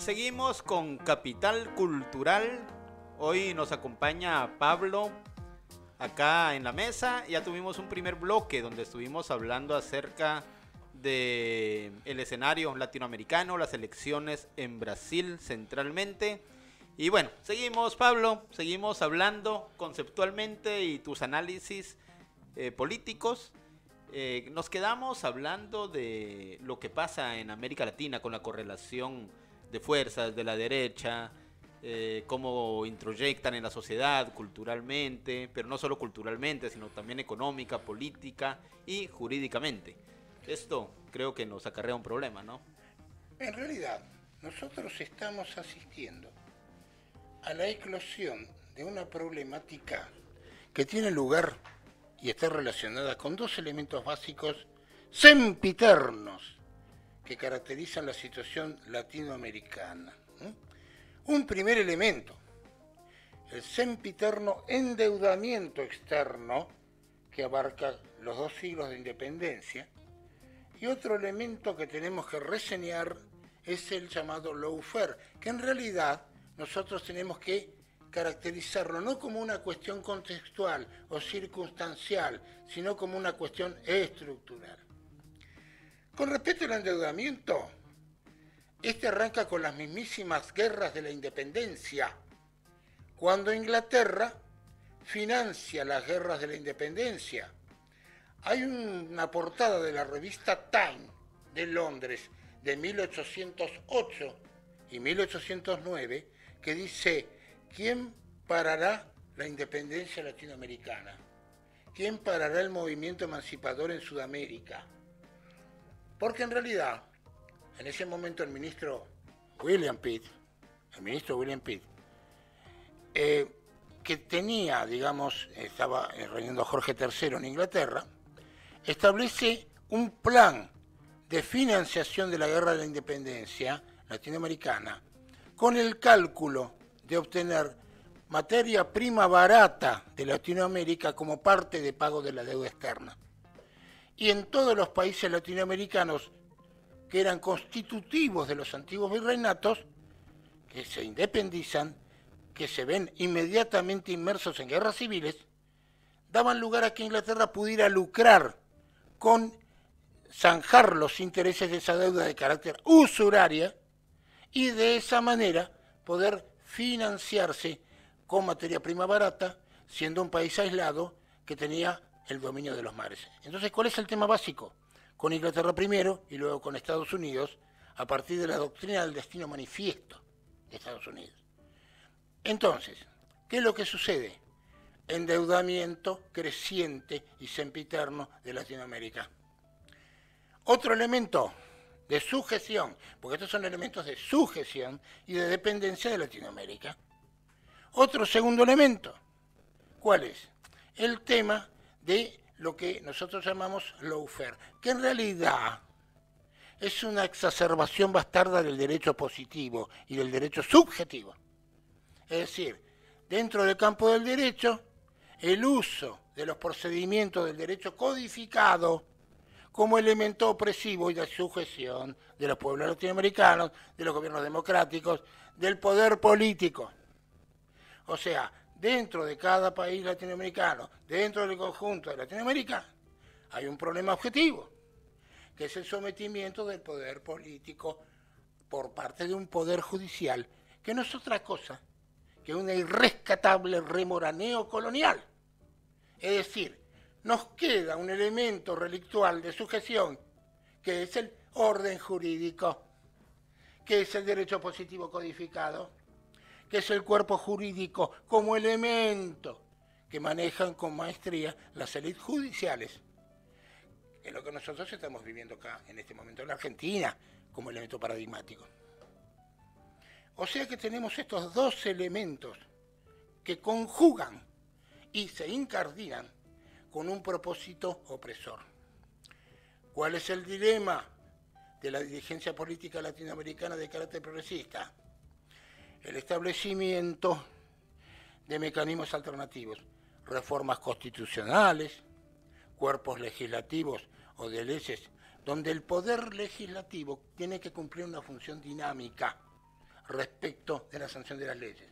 seguimos con Capital Cultural. Hoy nos acompaña Pablo acá en la mesa. Ya tuvimos un primer bloque donde estuvimos hablando acerca de el escenario latinoamericano, las elecciones en Brasil centralmente. Y bueno, seguimos, Pablo, seguimos hablando conceptualmente y tus análisis políticos. Nos quedamos hablando de lo que pasa en América Latina con la correlación de fuerzas de la derecha, cómo introyectan en la sociedad culturalmente, pero no solo culturalmente, sino también económica, política y jurídicamente. Esto creo que nos acarrea un problema, ¿no? En realidad, nosotros estamos asistiendo a la eclosión de una problemática que tiene lugar y está relacionada con dos elementos básicos sempiternos que caracterizan la situación latinoamericana. Un primer elemento, el sempiterno endeudamiento externo que abarca los 2 siglos de independencia, y otro elemento que tenemos que reseñar es el llamado lawfare, que en realidad nosotros tenemos que caracterizarlo no como una cuestión contextual o circunstancial, sino como una cuestión estructural. Con respecto al endeudamiento, este arranca con las mismísimas guerras de la independencia, cuando Inglaterra financia las guerras de la independencia. Hay una portada de la revista Time de Londres de 1808 y 1809 que dice: ¿quién parará la independencia latinoamericana? ¿Quién parará el movimiento emancipador en Sudamérica? Porque en realidad, en ese momento el ministro William Pitt, que tenía, digamos, estaba reinando Jorge III en Inglaterra, establece un plan de financiación de la Guerra de la Independencia latinoamericana con el cálculo de obtener materia prima barata de Latinoamérica como parte de pago de la deuda externa. Y en todos los países latinoamericanos que eran constitutivos de los antiguos virreinatos, que se independizan, que se ven inmediatamente inmersos en guerras civiles, daban lugar a que Inglaterra pudiera lucrar con zanjar los intereses de esa deuda de carácter usuraria y de esa manera poder financiarse con materia prima barata, siendo un país aislado que tenía el dominio de los mares. Entonces, ¿cuál es el tema básico? Con Inglaterra primero y luego con Estados Unidos, a partir de la doctrina del destino manifiesto de Estados Unidos. Entonces, ¿qué es lo que sucede? Endeudamiento creciente y sempiterno de Latinoamérica. Otro elemento de sujeción, porque estos son elementos de sujeción y de dependencia de Latinoamérica. Otro segundo elemento, ¿cuál es? El tema de lo que nosotros llamamos lawfare, que en realidad es una exacerbación bastarda del derecho positivo y del derecho subjetivo. Es decir, dentro del campo del derecho, el uso de los procedimientos del derecho codificado como elemento opresivo y de sujeción de los pueblos latinoamericanos, de los gobiernos democráticos, del poder político. O sea, dentro de cada país latinoamericano, dentro del conjunto de Latinoamérica, hay un problema objetivo, que es el sometimiento del poder político por parte de un poder judicial, que no es otra cosa que una irrescatable rémora neocolonial. Es decir, nos queda un elemento relictual de sujeción, que es el orden jurídico, que es el derecho positivo codificado, que es el cuerpo jurídico como elemento que manejan con maestría las élites judiciales. Es lo que nosotros estamos viviendo acá, en este momento en la Argentina, como elemento paradigmático. O sea que tenemos estos dos elementos que conjugan y se incardinan con un propósito opresor. ¿Cuál es el dilema de la dirigencia política latinoamericana de carácter progresista? El establecimiento de mecanismos alternativos, reformas constitucionales, cuerpos legislativos o de leyes, donde el poder legislativo tiene que cumplir una función dinámica respecto de la sanción de las leyes.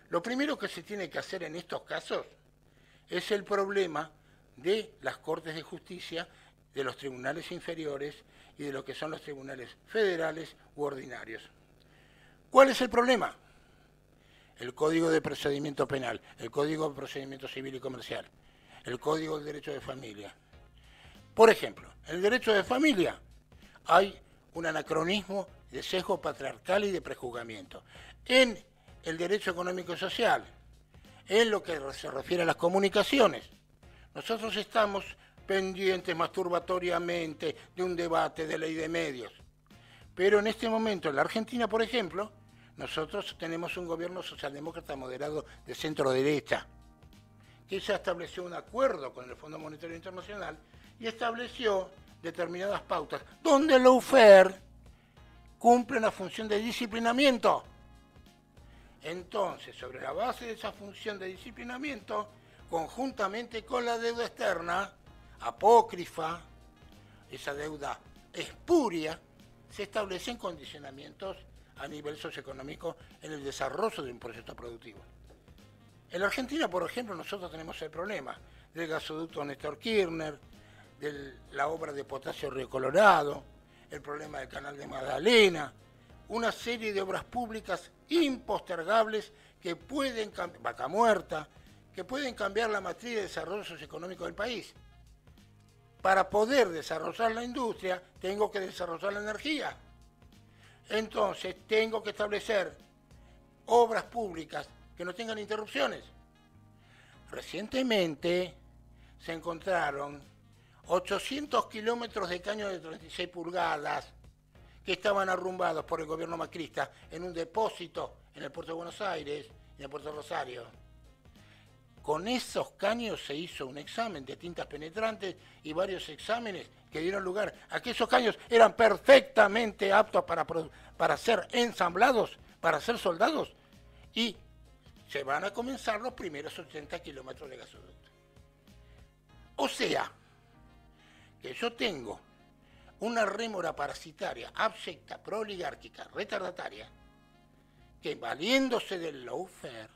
Lo primero que se tiene que hacer en estos casos es el problema de las Cortes de Justicia, de los tribunales inferiores y de lo que son los tribunales federales u ordinarios. ¿Cuál es el problema? El Código de Procedimiento Penal, el Código de Procedimiento Civil y Comercial, el Código del Derecho de Familia. Por ejemplo, en el derecho de familia hay un anacronismo de sesgo patriarcal y de prejuzgamiento. En el derecho económico y social, en lo que se refiere a las comunicaciones, nosotros estamos pendientes masturbatoriamente de un debate de ley de medios. Pero en este momento, en la Argentina, por ejemplo, nosotros tenemos un gobierno socialdemócrata moderado de centro-derecha, que ya estableció un acuerdo con el Fondo Monetario Internacional y estableció determinadas pautas, donde el lawfare cumple una función de disciplinamiento. Entonces, sobre la base de esa función de disciplinamiento, conjuntamente con la deuda externa, apócrifa, esa deuda espuria, se establecen condicionamientos a nivel socioeconómico en el desarrollo de un proyecto productivo. En la Argentina, por ejemplo, nosotros tenemos el problema del gasoducto Néstor Kirchner, de la obra de Potasio Río Colorado, el problema del canal de Magdalena, una serie de obras públicas impostergables que pueden cambiar, Vaca Muerta, que pueden cambiar la matriz de desarrollo socioeconómico del país. Para poder desarrollar la industria, tengo que desarrollar la energía. Entonces, tengo que establecer obras públicas que no tengan interrupciones. Recientemente se encontraron 800 kilómetros de caño de 36 pulgadas que estaban arrumbados por el gobierno macrista en un depósito en el puerto de Buenos Aires y en el puerto de Rosario. Con esos caños se hizo un examen de tintas penetrantes y varios exámenes que dieron lugar a que esos caños eran perfectamente aptos para ser ensamblados, para ser soldados, y se van a comenzar los primeros 80 kilómetros de gasoducto. O sea, que yo tengo una rémora parasitaria, abyecta, prooligárquica, retardataria, que valiéndose del lawfare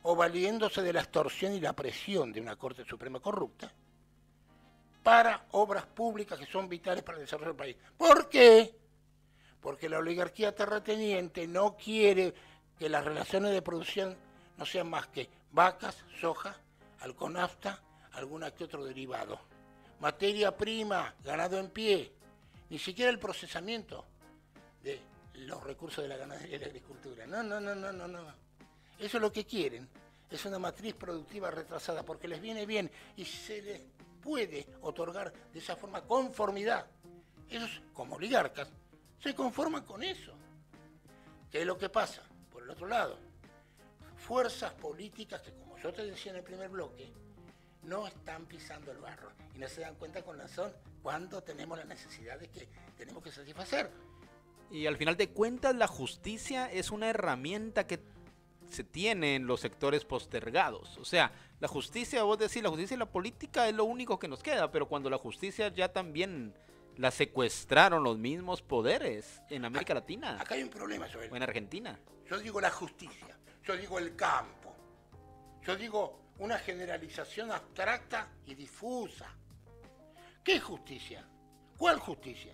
o valiéndose de la extorsión y la presión de una Corte Suprema corrupta, para obras públicas que son vitales para el desarrollo del país. ¿Por qué? Porque la oligarquía terrateniente no quiere que las relaciones de producción no sean más que vacas, soja, alconafta, alguna que otro derivado. Materia prima, ganado en pie, ni siquiera el procesamiento de los recursos de la ganadería y la agricultura. No. Eso es lo que quieren, es una matriz productiva retrasada porque les viene bien y se les puede otorgar de esa forma conformidad. Ellos, como oligarcas, se conforman con eso. ¿Qué es lo que pasa? Por el otro lado, fuerzas políticas que, como yo te decía en el primer bloque, no están pisando el barro y no se dan cuenta con razón cuando tenemos las necesidades que tenemos que satisfacer. Y al final de cuentas, la justicia es una herramienta que se tiene en los sectores postergados. O sea, la justicia, vos decís, la justicia y la política es lo único que nos queda, pero cuando la justicia ya también la secuestraron los mismos poderes en América Latina. Acá hay un problema, Joel. O en Argentina. Yo digo la justicia, yo digo el campo, yo digo una generalización abstracta y difusa. ¿Qué justicia? ¿Cuál justicia?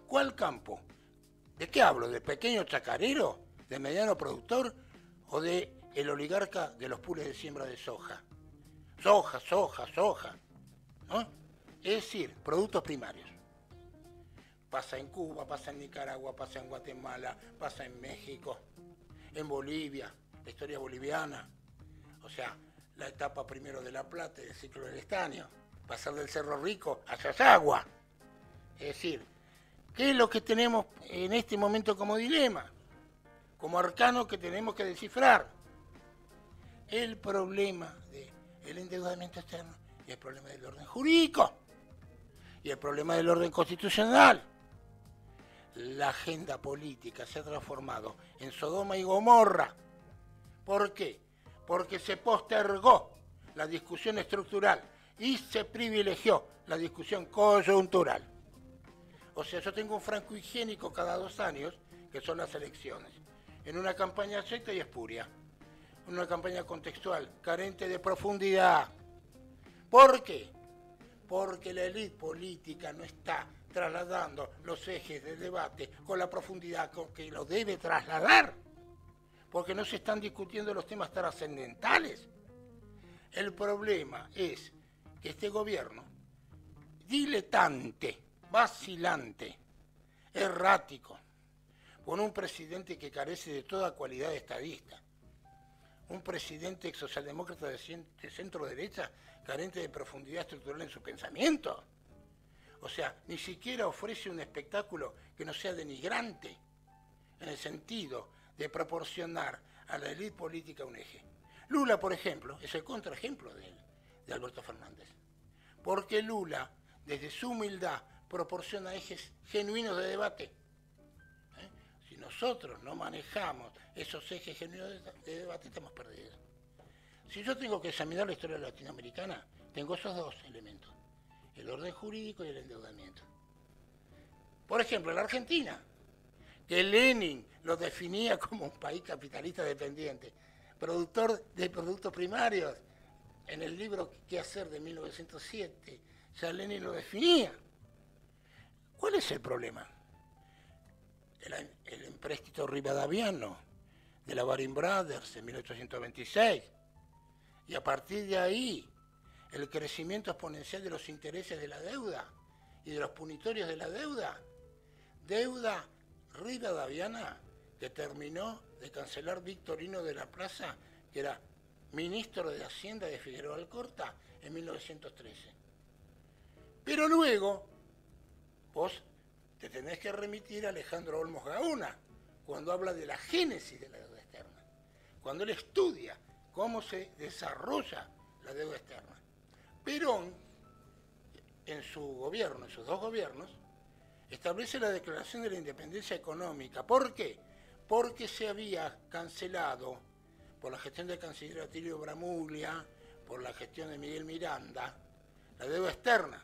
¿Cuál campo? ¿De qué hablo? ¿De pequeño chacarero? ¿De mediano productor? ¿O de el oligarca de los pools de siembra de soja? Soja, ¿no? Es decir, productos primarios. Pasa en Cuba, pasa en Nicaragua, pasa en Guatemala, pasa en México, en Bolivia, la historia boliviana. O sea, la etapa primero de La Plata, del ciclo del estaño, pasar del Cerro Rico a Yayagua. Es decir, ¿qué es lo que tenemos en este momento como dilema? Como arcano que tenemos que descifrar. El problema del endeudamiento externo y el problema del orden jurídico y el problema del orden constitucional. La agenda política se ha transformado en Sodoma y Gomorra. ¿Por qué? Porque se postergó la discusión estructural y se privilegió la discusión coyuntural. O sea, yo tengo un franco higiénico cada 2 años, que son las elecciones. en una campaña secta y espuria, en una campaña contextual, carente de profundidad. ¿Por qué? Porque la élite política no está trasladando los ejes de debate con la profundidad con que lo debe trasladar, porque no se están discutiendo los temas trascendentales. El problema es que este gobierno, diletante, vacilante, errático, con un presidente que carece de toda cualidad estadista, un presidente socialdemócrata de centro-derecha carente de profundidad estructural en su pensamiento. O sea, ni siquiera ofrece un espectáculo que no sea denigrante, en el sentido de proporcionar a la élite política un eje. Lula, por ejemplo, es el contraejemplo de Alberto Fernández, porque Lula, desde su humildad, proporciona ejes genuinos de debate. Si nosotros no manejamos esos ejes genuinos de debate, estamos perdidos. Si yo tengo que examinar la historia latinoamericana, tengo esos dos elementos, el orden jurídico y el endeudamiento. Por ejemplo, la Argentina, que Lenin lo definía como un país capitalista dependiente, productor de productos primarios, en el libro ¿Qué hacer? De 1907, ya Lenin lo definía. ¿Cuál es el problema? El empréstito rivadaviano de la Baring Brothers en 1826. Y a partir de ahí, el crecimiento exponencial de los intereses de la deuda y de los punitorios de la deuda. Deuda rivadaviana que terminó de cancelar Victorino de la Plaza, que era ministro de Hacienda de Figueroa Alcorta, en 1913. Pero luego, vos te tenés que remitir a Alejandro Olmos Gaona, cuando habla de la génesis de la deuda externa, cuando él estudia cómo se desarrolla la deuda externa. Perón, en su gobierno, en sus dos gobiernos, establece la declaración de la independencia económica. ¿Por qué? Porque se había cancelado, por la gestión del canciller Atilio Bramuglia, por la gestión de Miguel Miranda, la deuda externa.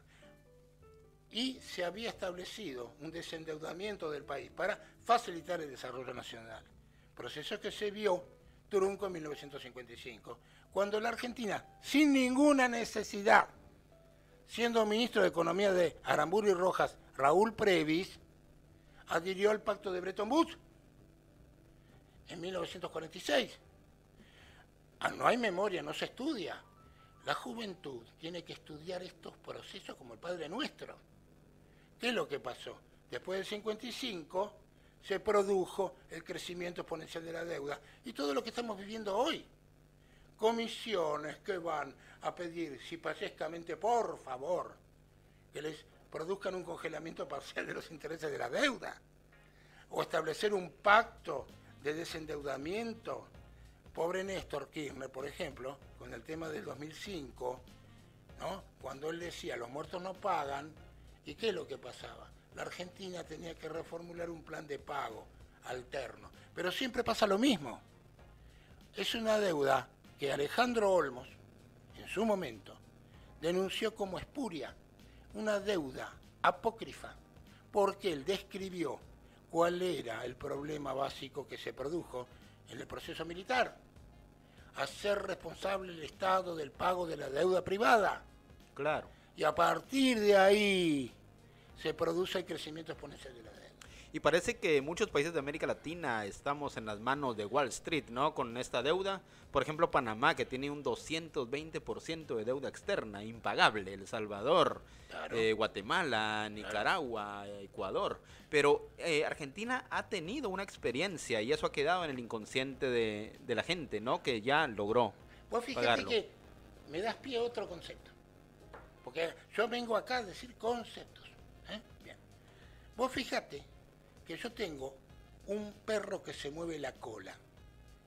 Y se había establecido un desendeudamiento del país para facilitar el desarrollo nacional. Proceso que se vio trunco en 1955, cuando la Argentina, sin ninguna necesidad, siendo ministro de Economía de Aramburu y Rojas, Raúl Previs, adhirió al Pacto de Bretton Woods en 1946. No hay memoria, no se estudia. La juventud tiene que estudiar estos procesos como el Padre Nuestro. ¿Qué es lo que pasó? Después del 55 se produjo el crecimiento exponencial de la deuda y todo lo que estamos viviendo hoy. Comisiones que van a pedir cipayescamente, por favor, que les produzcan un congelamiento parcial de los intereses de la deuda, o establecer un pacto de desendeudamiento. Pobre Néstor Kirchner, por ejemplo, con el tema del 2005, ¿no? Cuando él decía, los muertos no pagan, ¿y qué es lo que pasaba? La Argentina tenía que reformular un plan de pago alterno, pero siempre pasa lo mismo. Es una deuda que Alejandro Olmos, en su momento, denunció como espuria, una deuda apócrifa, porque él describió cuál era el problema básico que se produjo en el proceso militar: hacer responsable el Estado del pago de la deuda privada. Claro. Y a partir de ahí se produce el crecimiento exponencial de la deuda. Y parece que muchos países de América Latina estamos en las manos de Wall Street, ¿no? Con esta deuda. Por ejemplo, Panamá, que tiene un 220% de deuda externa, impagable. El Salvador, claro. Guatemala, Nicaragua, claro. Ecuador. Pero Argentina ha tenido una experiencia y eso ha quedado en el inconsciente de la gente, ¿no? Que ya logró Vos fíjate pagarlo. Que me das pie a otro concepto. Porque yo vengo acá a decir conceptos. Bien. Vos fíjate que yo tengo un perro que se mueve la cola,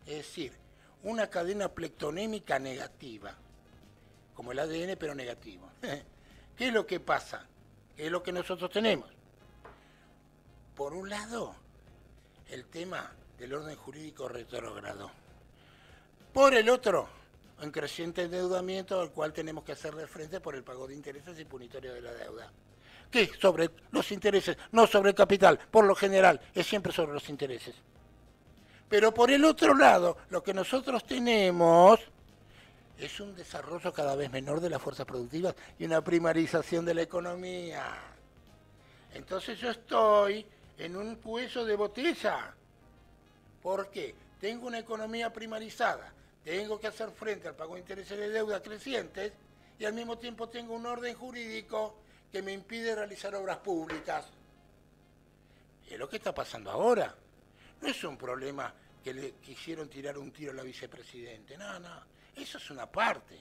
es decir, una cadena plectonémica negativa, como el ADN pero negativo. ¿Qué es lo que pasa? ¿Qué es lo que nosotros tenemos? Por un lado, el tema del orden jurídico retrógrado. Por el otro, un creciente endeudamiento al cual tenemos que hacerle frente por el pago de intereses y punitorios de la deuda. ¿Qué? Sobre los intereses, no sobre el capital. Por lo general, es siempre sobre los intereses. Pero por el otro lado, lo que nosotros tenemos es un desarrollo cada vez menor de las fuerzas productivas y una primarización de la economía. Entonces yo estoy en un cuello de botella. ¿Por qué? Tengo una economía primarizada, tengo que hacer frente al pago de intereses de deuda crecientes y al mismo tiempo tengo un orden jurídico que me impide realizar obras públicas. Es lo que está pasando ahora. No es un problema que le quisieron tirar un tiro a la vicepresidente. No, no. Eso es una parte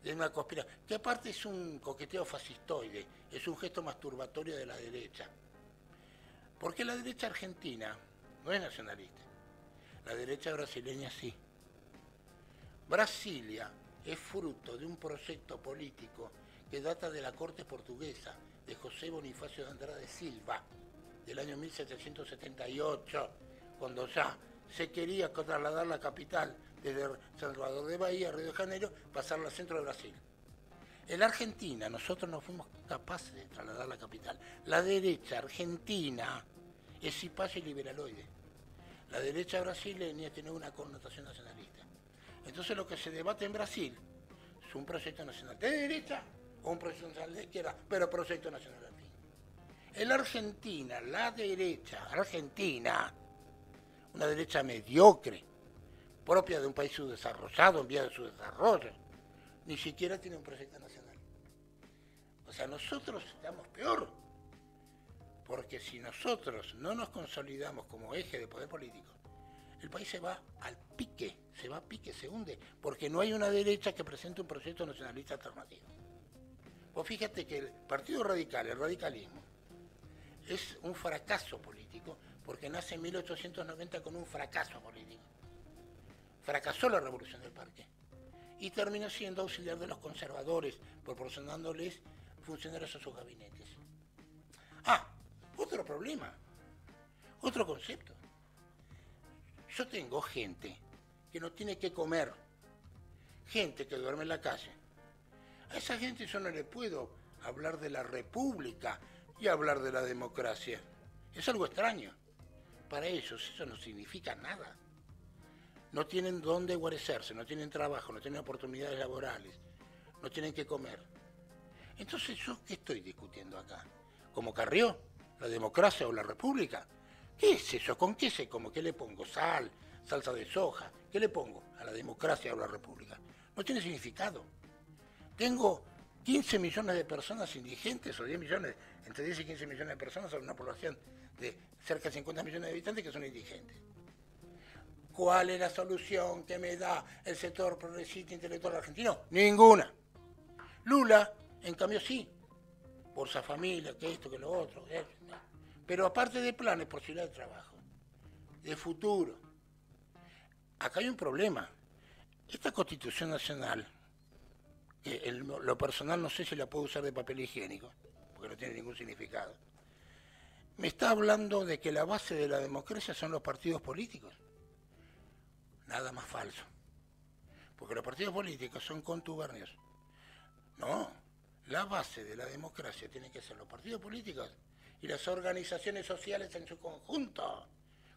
de una conspiración. Que aparte es un coqueteo fascistoide. Es un gesto masturbatorio de la derecha. Porque la derecha argentina no es nacionalista. La derecha brasileña sí. Brasilia es fruto de un proyecto político que data de la corte portuguesa de José Bonifacio de Andrade Silva, del año 1778, cuando ya se quería trasladar la capital desde Salvador de Bahía, Río de Janeiro, pasarla al centro de Brasil. En la Argentina nosotros no fuimos capaces de trasladar la capital. La derecha argentina es cipaya y liberaloide. La derecha brasileña tiene una connotación nacionalista. Entonces lo que se debate en Brasil es un proyecto nacional de derecha o un proyecto nacional de izquierda, pero proyecto nacional al fin. En la Argentina, la derecha argentina, una derecha mediocre, propia de un país subdesarrollado, en vía de su desarrollo, ni siquiera tiene un proyecto nacional. O sea, nosotros estamos peor, porque si nosotros no nos consolidamos como eje de poder político, el país se va al pique, se hunde, porque no hay una derecha que presente un proyecto nacionalista alternativo. Pues fíjate que el Partido Radical, el radicalismo, es un fracaso político, porque nace en 1890 con un fracaso político. Fracasó la Revolución del Parque y terminó siendo auxiliar de los conservadores, proporcionándoles funcionarios a sus gabinetes. Otro problema, otro concepto. Yo tengo gente que no tiene que comer, gente que duerme en la calle. A esa gente yo no le puedo hablar de la república y hablar de la democracia. Es algo extraño. Para ellos eso no significa nada. No tienen dónde guarecerse, no tienen trabajo, no tienen oportunidades laborales, no tienen que comer. Entonces, ¿yo qué estoy discutiendo acá? ¿Como Carrió? ¿La democracia o la república? ¿Qué es eso? ¿Con qué se come? ¿Qué le pongo? ¿Sal? ¿Salsa de soja? ¿Qué le pongo a la democracia o la república? No tiene significado. Tengo 15 millones de personas indigentes, o 10 millones, entre 10 y 15 millones de personas, sobre una población de cerca de 50 millones de habitantes que son indigentes. ¿Cuál es la solución que me da el sector progresista intelectual argentino? Ninguna. Lula, en cambio, sí. Por esa familia, que esto, que lo otro. Pero aparte de planes, posibilidad de trabajo, de futuro. Acá hay un problema. Esta Constitución Nacional, que lo personal no sé si la puedo usar de papel higiénico, porque no tiene ningún significado, me está hablando de que la base de la democracia son los partidos políticos. Nada más falso. Porque los partidos políticos son contubernios. No, la base de la democracia tiene que ser los partidos políticos y las organizaciones sociales en su conjunto,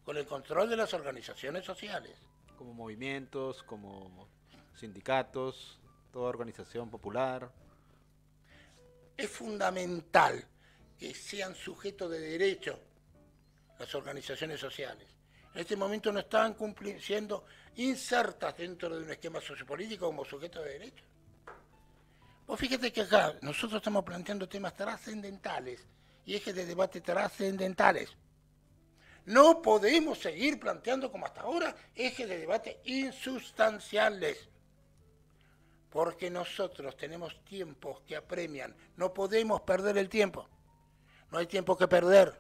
con el control de las organizaciones sociales. Como movimientos, como sindicatos, toda organización popular. Es fundamental que sean sujetos de derecho las organizaciones sociales. En este momento no están siendo insertas dentro de un esquema sociopolítico como sujetos de derecho. Vos fíjate que acá nosotros estamos planteando temas trascendentales y ejes de debate trascendentales. No podemos seguir planteando como hasta ahora ejes de debate insustanciales. Porque nosotros tenemos tiempos que apremian. No podemos perder el tiempo. No hay tiempo que perder.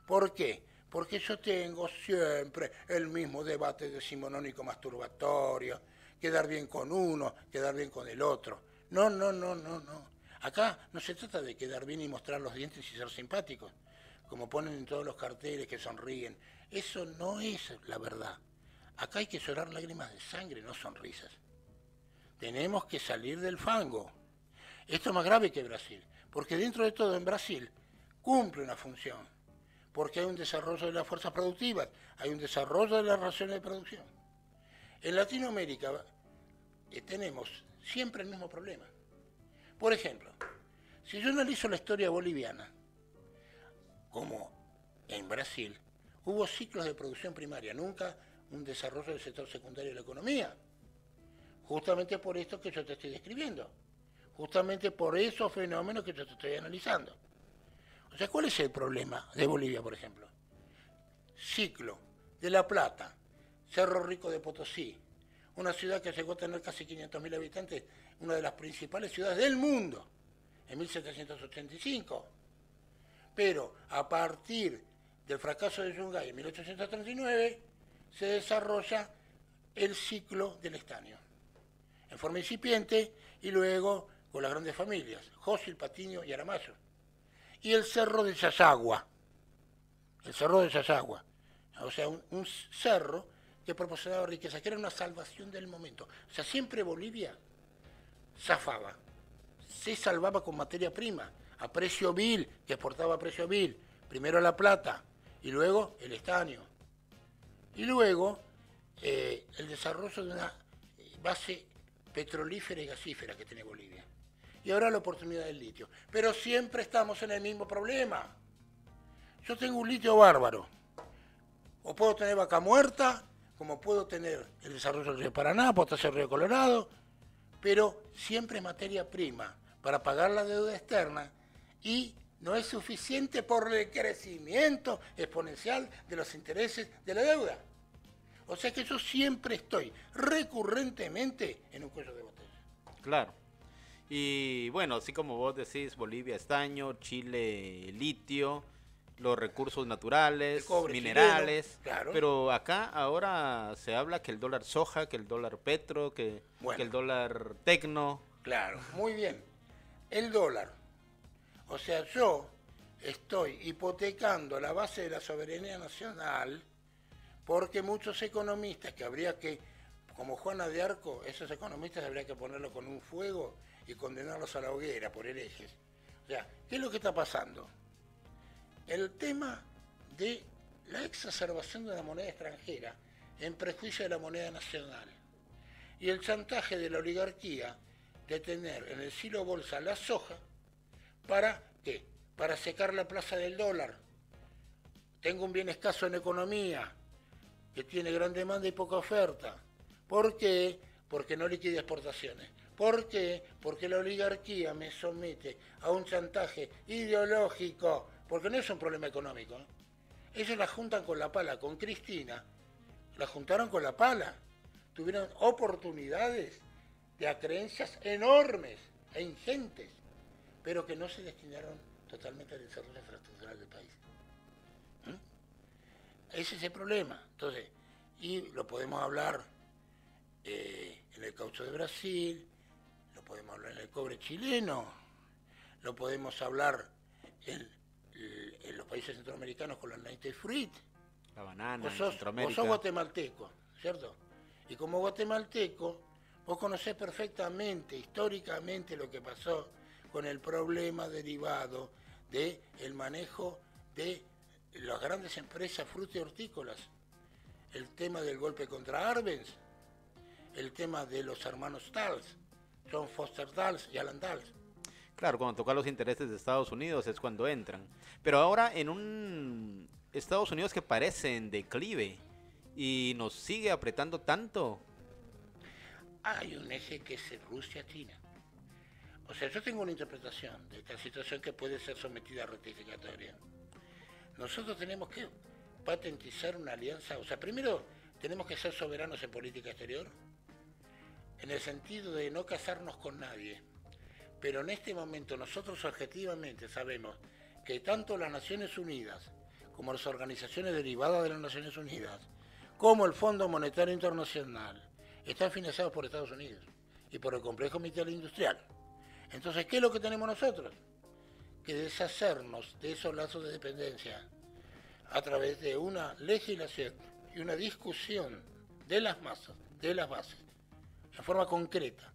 ¿Por qué? Porque yo tengo siempre el mismo debate decimonónico masturbatorio. Quedar bien con uno, quedar bien con el otro. No. Acá no se trata de quedar bien y mostrar los dientes y ser simpáticos, como ponen en todos los carteles que sonríen. Eso no es la verdad. Acá hay que llorar lágrimas de sangre, no sonrisas. Tenemos que salir del fango. Esto es más grave que Brasil, porque dentro de todo en Brasil cumple una función. porque hay un desarrollo de las fuerzas productivas, hay un desarrollo de las relaciones de producción. En Latinoamérica tenemos siempre el mismo problema. Por ejemplo, si yo analizo la historia boliviana, como en Brasil, hubo ciclos de producción primaria, nunca un desarrollo del sector secundario de la economía. Justamente por esto que yo te estoy describiendo. Justamente por esos fenómenos que yo te estoy analizando. O sea, ¿cuál es el problema de Bolivia, por ejemplo? Ciclo de La Plata, Cerro Rico de Potosí, una ciudad que llegó a tener casi 500.000 habitantes, una de las principales ciudades del mundo, en 1785. Pero a partir del fracaso de Yungay en 1839, se desarrolla el ciclo del estaño, en forma incipiente y luego con las grandes familias, Jósil, Patiño y Aramayo. Y el cerro de Yayagua, o sea, un cerro que proporcionaba riqueza, que era una salvación del momento. O sea, siempre Bolivia zafaba, se salvaba con materia prima, a precio vil, que exportaba a precio vil, primero La Plata y luego el estaño. Y luego el desarrollo de una base petrolífera y gasífera que tiene Bolivia. Y ahora la oportunidad del litio. Pero siempre estamos en el mismo problema. Yo tengo un litio bárbaro. O puedo tener Vaca Muerta, como puedo tener el desarrollo del río Paraná, potasio del río Colorado, pero siempre materia prima para pagar la deuda externa y no es suficiente por el crecimiento exponencial de los intereses de la deuda. O sea que yo siempre estoy recurrentemente en un cuello de botella. Claro. Y bueno, así como vos decís, Bolivia estaño, Chile litio, los recursos naturales, minerales, chileno, claro. Pero acá ahora se habla que el dólar soja, que el dólar petro, que el dólar tecno. Claro, muy bien. El dólar. O sea, yo estoy hipotecando la base de la soberanía nacional porque muchos economistas que habría que, como Juana de Arco, esos economistas habría que ponerlos con un fuego y condenarlos a la hoguera por herejes. O sea, ¿qué es lo que está pasando? El tema de la exacerbación de la moneda extranjera en prejuicio de la moneda nacional y el chantaje de la oligarquía de tener en el silo bolsa la soja, ¿para qué? Para secar la plaza del dólar. Tengo un bien escaso en economía, que tiene gran demanda y poca oferta. ¿Por qué? Porque no liquida exportaciones. ¿Por qué? Porque la oligarquía me somete a un chantaje ideológico, porque no es un problema económico. Ellos la juntan con la pala, con Cristina, la juntaron con la pala. Tuvieron oportunidades de acreencias enormes e ingentes, pero que no se destinaron totalmente al desarrollo infraestructural del país. Ese es el problema. Entonces, y lo podemos hablar en el caucho de Brasil, lo podemos hablar en el cobre chileno, lo podemos hablar en los países centroamericanos con la native fruit. La banana, vos sos guatemalteco, ¿cierto? Y como guatemalteco, vos conocés perfectamente, históricamente, lo que pasó con el problema derivado del manejo de las grandes empresas frutícolas, el tema del golpe contra Arbenz, el tema de los hermanos Dulles, John Foster Dulles y Alan Dulles. Claro, cuando toca los intereses de Estados Unidos es cuando entran. Pero ahora en un Estados Unidos que parece en declive y nos sigue apretando tanto. Hay un eje que es Rusia-China. O sea, yo tengo una interpretación de esta situación que puede ser sometida a rectificatoria. Nosotros tenemos que patentizar una alianza, o sea, primero tenemos que ser soberanos en política exterior, en el sentido de no casarnos con nadie. Pero en este momento nosotros objetivamente sabemos que tanto las Naciones Unidas, como las organizaciones derivadas de las Naciones Unidas, como el Fondo Monetario Internacional, están financiados por Estados Unidos y por el complejo militar industrial. Entonces, ¿qué es lo que tenemos nosotros? Que deshacernos de esos lazos de dependencia a través de una legislación y una discusión de las masas, de las bases, en forma concreta.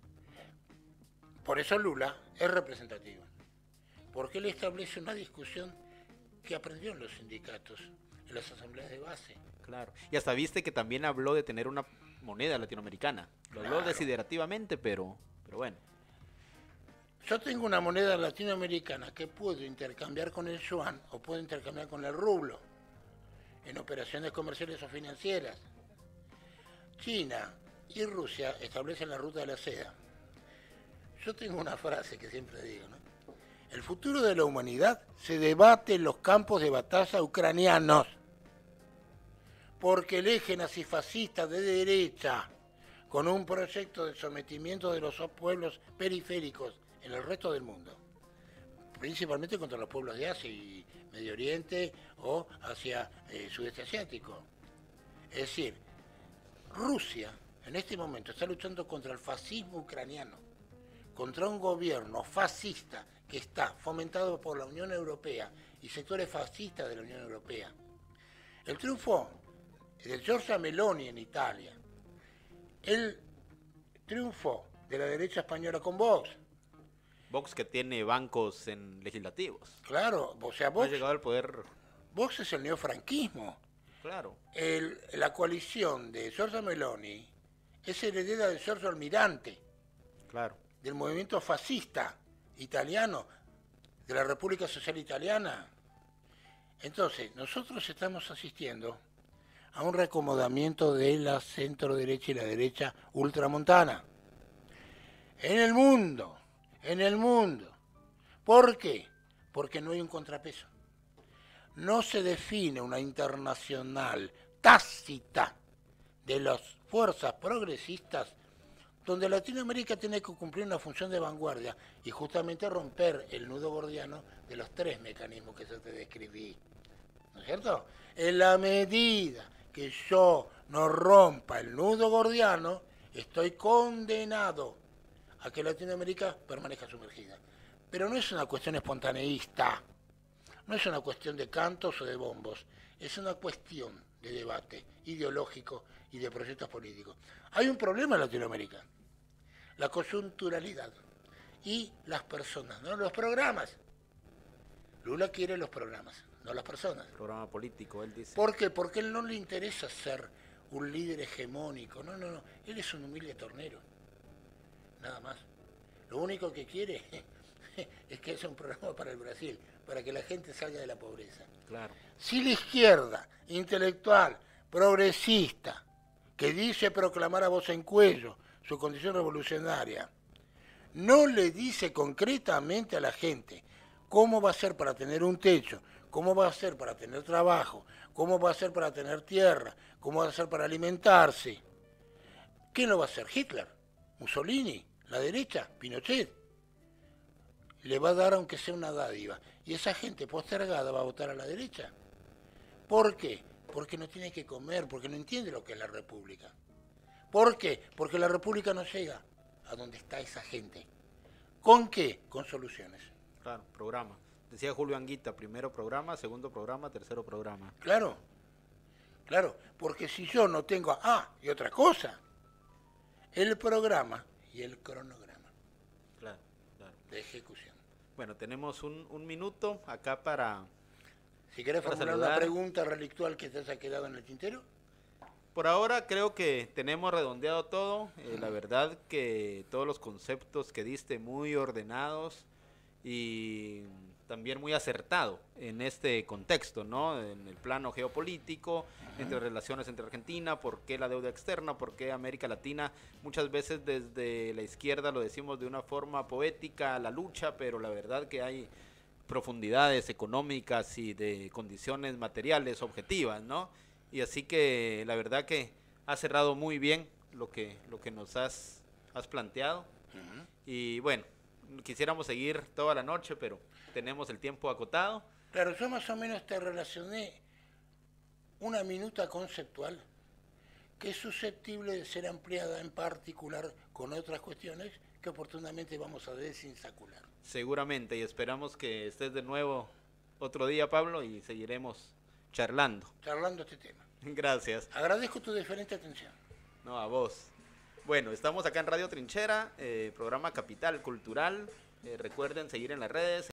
Por eso Lula es representativo, porque él establece una discusión que aprendió en los sindicatos, en las asambleas de base. Claro. Y hasta viste que también habló de tener una moneda latinoamericana. Lo habló Claro. desiderativamente, pero bueno. Yo tengo una moneda latinoamericana que puedo intercambiar con el yuan o puedo intercambiar con el rublo en operaciones comerciales o financieras. China y Rusia establecen la ruta de la seda. Yo tengo una frase que siempre digo, ¿no? El futuro de la humanidad se debate en los campos de batalla ucranianos, porque el eje nazifascista de derecha, con un proyecto de sometimiento de los pueblos periféricos en el resto del mundo, principalmente contra los pueblos de Asia y Medio Oriente o hacia sudeste asiático. Es decir, Rusia en este momento está luchando contra el fascismo ucraniano, contra un gobierno fascista que está fomentado por la Unión Europea y sectores fascistas de la Unión Europea. El triunfo de Giorgia Meloni en Italia, el triunfo de la derecha española con Vox. Vox que tiene bancos en legislativos. Claro, o sea, Ha llegado al poder. Vox es el neofranquismo. Claro. La coalición de Giorgia Meloni es heredera de Giorgio Almirante, Claro. del movimiento fascista italiano, de la República Social Italiana. Entonces, nosotros estamos asistiendo a un reacomodamiento de la centro-derecha y la derecha ultramontana. En el mundo. ¿Por qué? Porque no hay un contrapeso. No se define una internacional tácita de las fuerzas progresistas donde Latinoamérica tiene que cumplir una función de vanguardia y justamente romper el nudo gordiano de los tres mecanismos que yo te describí. ¿No es cierto? En la medida que yo no rompa el nudo gordiano, estoy condenado a que Latinoamérica permanezca sumergida. Pero no es una cuestión espontaneísta, no es una cuestión de cantos o de bombos, es una cuestión de debate ideológico y de proyectos políticos. Hay un problema en Latinoamérica, la coyunturalidad y las personas, no los programas. Lula quiere los programas, no las personas. Programa político, él dice. ¿Por qué? Porque a él no le interesa ser un líder hegemónico, no. Él es un humilde tornero, nada más. Lo único que quiere es que haya un programa para el Brasil, para que la gente salga de la pobreza. Claro. Si la izquierda intelectual, progresista, que dice proclamar a voz en cuello su condición revolucionaria, no le dice concretamente a la gente cómo va a ser para tener un techo, cómo va a ser para tener trabajo, cómo va a ser para tener tierra, cómo va a ser para alimentarse, ¿quién lo va a hacer? ¿Hitler? ¿Mussolini? ¿La derecha? ¿Pinochet? Le va a dar aunque sea una dádiva. Y esa gente postergada va a votar a la derecha. ¿Por qué? Porque no tiene que comer, porque no entiende lo que es la república. ¿Por qué? Porque la república no llega a donde está esa gente. ¿Con qué? Con soluciones. Claro, programa. Decía Julio Anguita, primero programa, segundo programa, tercero programa. Claro, porque si yo no tengo... y otra cosa, el programa y el cronograma Claro. de ejecución. Bueno, tenemos un minuto acá para... Si querés para formular saludar. una pregunta relictual que te haya quedado en el tintero. Por ahora creo que tenemos redondeado todo. La verdad que todos los conceptos que diste muy ordenados y también muy acertado en este contexto, ¿no? En el plano geopolítico, entre relaciones entre Argentina, por qué la deuda externa, por qué América Latina. Muchas veces desde la izquierda lo decimos de una forma poética, la lucha, pero la verdad que hay profundidades económicas y de condiciones materiales objetivas, ¿no? Y así que la verdad que has cerrado muy bien lo que nos has planteado. Y bueno, quisiéramos seguir toda la noche, pero tenemos el tiempo acotado. Claro, yo más o menos te relacioné una minuta conceptual que es susceptible de ser ampliada en particular con otras cuestiones que oportunamente vamos a desinsacular. Seguramente, y esperamos que estés de nuevo otro día, Pablo, y seguiremos charlando. Charlando este tema. Gracias. Agradezco tu diferente atención. No, a vos. Bueno, estamos acá en Radio Trinchera, programa Capital Cultural. Recuerden seguir en las redes.